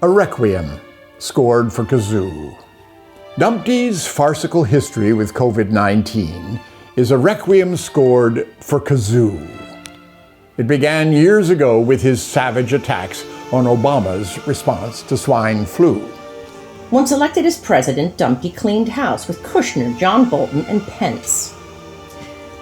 A Requiem, scored for Kazoo. Dumpty's farcical history with COVID-19 is a requiem scored for Kazoo. It began years ago with his savage attacks on Obama's response to swine flu. Once elected as president, Dumpty cleaned house with Kushner, John Bolton, and Pence.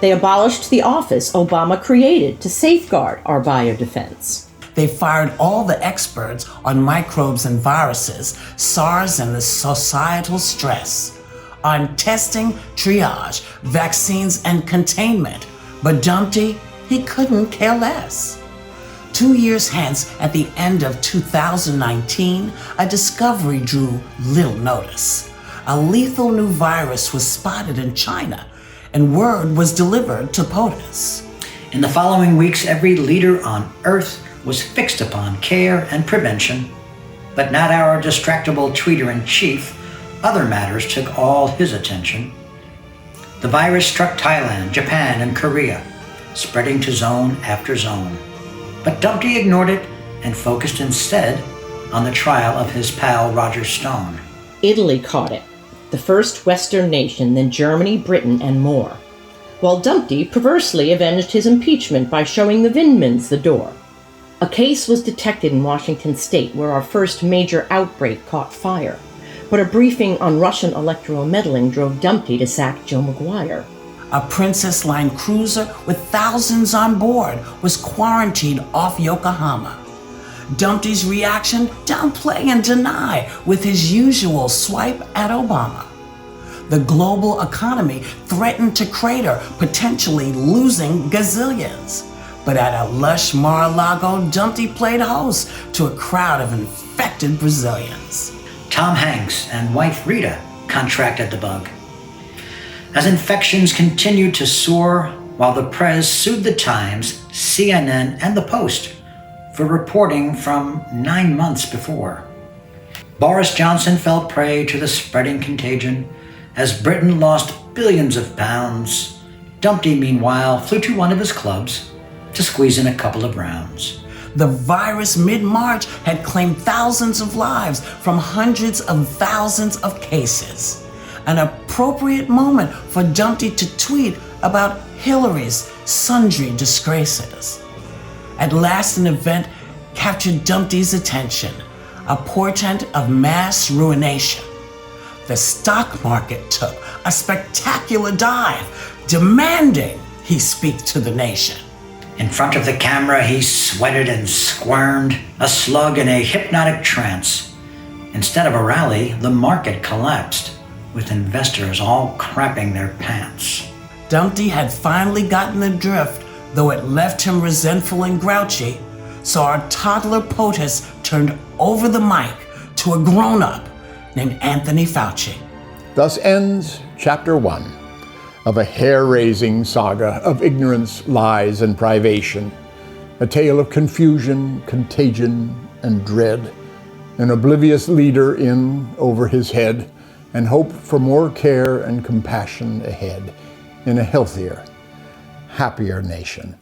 They abolished the office Obama created to safeguard our biodefense. They fired all the experts on microbes and viruses, SARS and the societal stress, on testing, triage, vaccines, and containment. But Dumpty, he couldn't care less. 2 years hence, at the end of 2019, a discovery drew little notice. A lethal new virus was spotted in China, and word was delivered to POTUS. In the following weeks, every leader on Earth was fixed upon care and prevention, but not our distractible tweeter-in-chief. Other matters took all his attention. The virus struck Thailand, Japan, and Korea, spreading to zone after zone. But Dumpty ignored it and focused instead on the trial of his pal Roger Stone. Italy caught it, the first Western nation, then Germany, Britain, and more, while Dumpty perversely avenged his impeachment by showing the Vindmans the door. A case was detected in Washington state where our first major outbreak caught fire, but a briefing on Russian electoral meddling drove Dumpty to sack Joe Maguire. A Princess Line cruiser with thousands on board was quarantined off Yokohama. Dumpty's reaction? Downplay and deny with his usual swipe at Obama. The global economy threatened to crater, potentially losing gazillions. But at a lush Mar-a-Lago, Dumpty played host to a crowd of infected Brazilians. Tom Hanks and wife Rita contracted the bug. As infections continued to soar, while the press sued the Times, CNN, and the Post for reporting from 9 months before. Boris Johnson fell prey to the spreading contagion as Britain lost billions of pounds. Dumpty, meanwhile, flew to one of his clubs to squeeze in a couple of rounds. The virus mid-March had claimed thousands of lives from hundreds of thousands of cases. An appropriate moment for Dumpty to tweet about Hillary's sundry disgraces. At last, an event captured Dumpty's attention, a portent of mass ruination. The stock market took a spectacular dive, demanding he speak to the nation. In front of the camera, he sweated and squirmed, a slug in a hypnotic trance. Instead of a rally, the market collapsed, with investors all crapping their pants. Dumpty had finally gotten the drift, though it left him resentful and grouchy, so our toddler POTUS turned over the mic to a grown-up named Anthony Fauci. Thus ends Chapter 1 of a hair-raising saga of ignorance, lies, and privation, a tale of confusion, contagion, and dread, an oblivious leader in over his head, and hope for more care and compassion ahead in a healthier, happier nation.